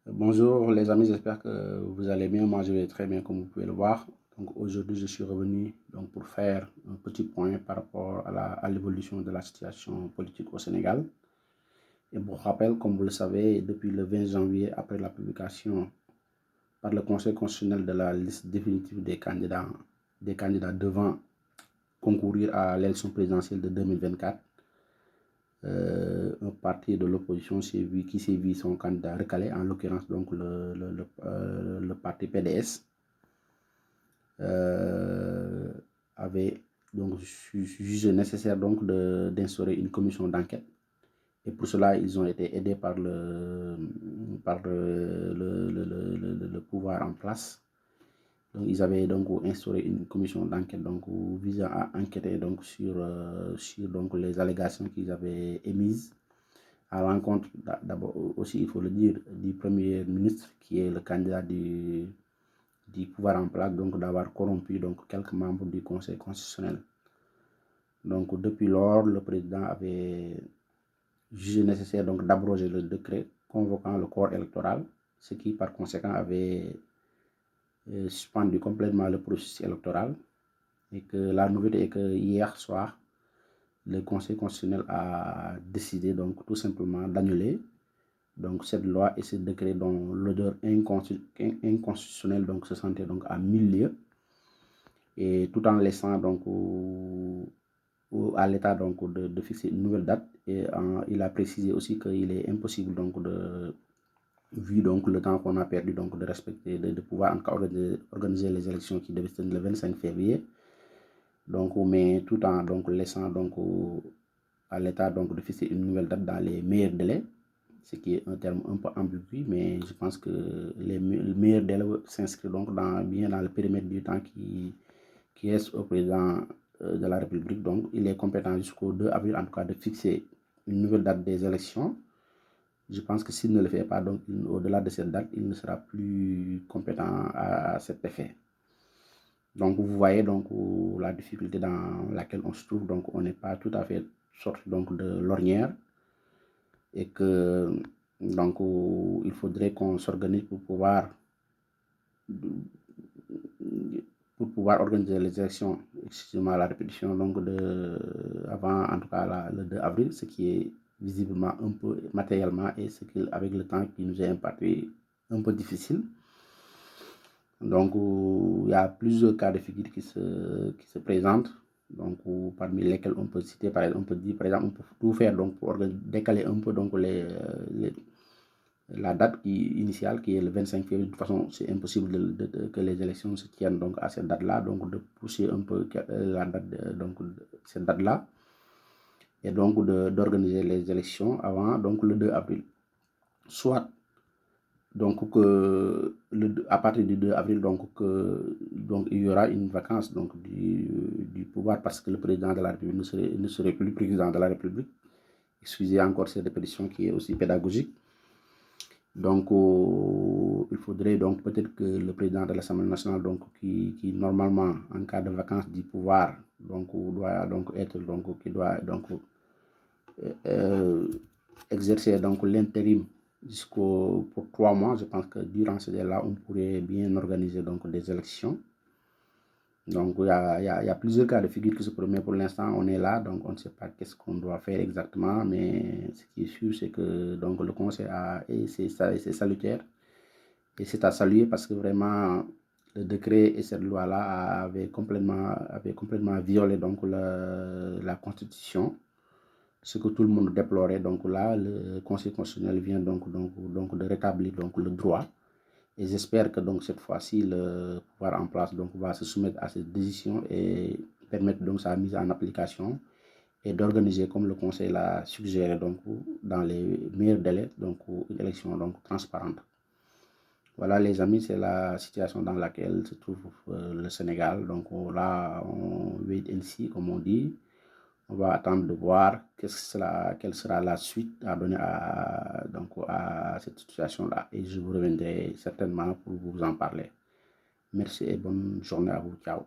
Bonjour les amis, j'espère que vous allez bien. Moi je vais très bien comme vous pouvez le voir. Donc aujourd'hui je suis revenu pour faire un petit point par rapport à l'évolution de la situation politique au Sénégal. Et pour rappel, comme vous le savez, depuis le 20 janvier, après la publication par le Conseil constitutionnel de la liste définitive des candidats devant concourir à l'élection présidentielle de 2024, un parti de l'opposition qui s'est vu son candidat recalé, en l'occurrence donc le parti PDS, avait donc jugé nécessaire donc d'instaurer une commission d'enquête. Et pour cela, ils ont été aidés par le pouvoir en place. Donc, ils avaient donc instauré une commission d'enquête visant à enquêter sur donc les allégations qu'ils avaient émises à l'encontre, d'abord aussi, il faut le dire, du Premier ministre qui est le candidat du pouvoir en place, donc d'avoir corrompu donc quelques membres du Conseil constitutionnel. Donc depuis lors, le président avait jugé nécessaire donc d'abroger le décret convoquant le corps électoral, ce qui par conséquent avait suspendu complètement le processus électoral. Et que la nouveauté est que hier soir, le Conseil constitutionnel a décidé donc tout simplement d'annuler donc cette loi et ce décret dont l'odeur inconstitutionnelle donc se sentait donc à 1000 lieues, et tout en laissant donc à l'État donc de fixer une nouvelle date. Et il a précisé aussi qu'il est impossible donc vu donc le temps qu'on a perdu donc de respecter, de pouvoir encore organiser les élections qui devaient se tenir le 25 février. Donc, mais tout en donc laissant donc à l'État donc de fixer une nouvelle date dans les meilleurs délais, ce qui est un terme un peu ambigu, mais je pense que le meilleur délai s'inscrit donc bien dans le périmètre du temps qui reste au président de la République. Donc, il est compétent jusqu'au 2 avril en tout cas de fixer une nouvelle date des élections. Je pense que s'il ne le fait pas, donc au-delà de cette date, il ne sera plus compétent à cet effet. Donc vous voyez donc la difficulté dans laquelle on se trouve. Donc on n'est pas tout à fait sorti donc de l'ornière, et que donc il faudrait qu'on s'organise pour pouvoir organiser les élections, excusez-moi la répétition, donc avant en tout cas le 2 avril, ce qui est visiblement un peu matériellement, et ce qui avec le temps qui nous est imparti un peu difficile. Donc il y a plusieurs cas de figure qui se présentent, donc parmi lesquels on peut citer par exemple, on peut tout faire donc pour décaler un peu donc la date initiale qui est le 25 février. De toute façon, c'est impossible que les élections se tiennent donc à cette date-là, donc de pousser un peu la date cette date-là, et donc d'organiser les élections avant donc le 2 avril. Soit donc à partir du 2 avril donc il y aura une vacance donc du pouvoir, parce que le président de la République ne serait plus président de la République. Excusez encore cette répétition qui est aussi pédagogique. Donc il faudrait donc peut-être que le président de l'Assemblée nationale donc qui normalement en cas de vacance du pouvoir donc doit donc être donc qui doit donc exercer donc l'intérim pour 3 mois. Je pense que durant ce délai-là, on pourrait bien organiser donc des élections. Donc il y a plusieurs cas de figure qui se promettent. Pour l'instant, on est là, donc on ne sait pas qu'est-ce qu'on doit faire exactement, mais ce qui est sûr, c'est que donc le Conseil et c'est salutaire, et c'est à saluer, parce que vraiment le décret et cette loi-là avaient complètement violé donc la Constitution, ce que tout le monde déplorait. Donc là, le Conseil constitutionnel vient donc de rétablir donc le droit. Et j'espère que donc cette fois-ci, le pouvoir en place donc va se soumettre à cette décision et permettre donc sa mise en application, et d'organiser comme le Conseil l'a suggéré donc dans les meilleurs délais donc une élection donc transparente. Voilà les amis, c'est la situation dans laquelle se trouve le Sénégal. Donc là, on wait and see, comme on dit. On va attendre de voir quelle sera la suite à donner à cette situation-là. Et je vous reviendrai certainement pour vous en parler. Merci et bonne journée à vous. Ciao.